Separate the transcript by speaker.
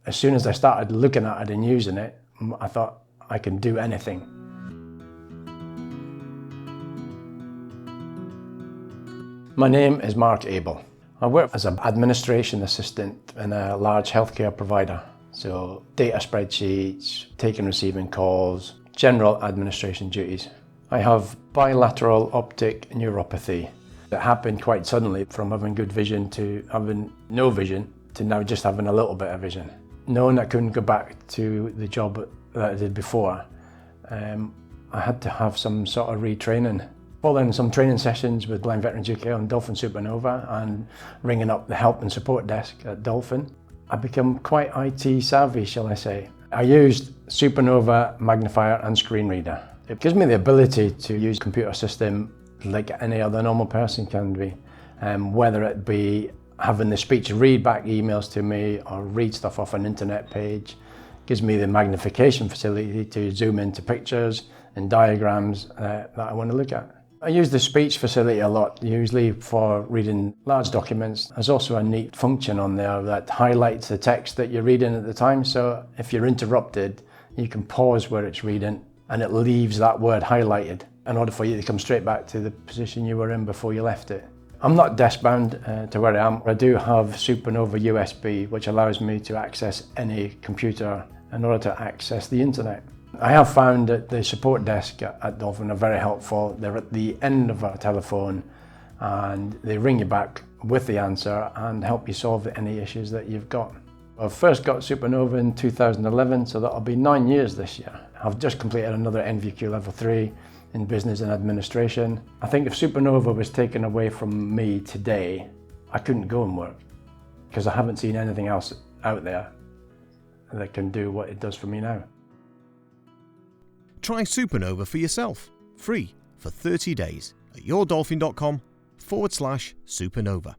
Speaker 1: As soon as I started looking at it and using it, I thought I can do anything. My name is Mark Abel. I work as an administration assistant in a large healthcare provider. So data spreadsheets, taking and receiving calls, general administration duties. I have bilateral optic neuropathy. It happened quite suddenly from having good vision to having no vision to now just having a little bit of vision. Knowing I couldn't go back to the job that I did before, I had to have some sort of retraining. Following some training sessions with Blind Veterans UK on Dolphin SuperNova and ringing up the help and support desk at Dolphin, I became quite IT savvy, shall I say. I used SuperNova, magnifier and screen reader. It gives me the ability to use a computer system like any other normal person can be, whether it be having the speech read back emails to me or read stuff off an internet page. It gives me the magnification facility to zoom into pictures and diagrams that I want to look at. I use the speech facility a lot, usually for reading large documents. There's also a neat function on there that highlights the text that you're reading at the time, so if you're interrupted, you can pause where it's reading and it leaves that word highlighted in order for you to come straight back to the position you were in before you left it. I'm not desk-bound to where I am. I do have SuperNova USB, which allows me to access any computer in order to access the internet. I have found that the support desk at Dolphin are very helpful. They're at the end of a telephone and they ring you back with the answer and help you solve any issues that you've got. I first got SuperNova in 2011, so that'll be 9 years this year. I've just completed another NVQ level 3 in business and administration. I think if SuperNova was taken away from me today, I couldn't go and work because I haven't seen anything else out there that can do what it does for me now.
Speaker 2: Try SuperNova for yourself, free for 30 days at yourdolphin.com/supernova.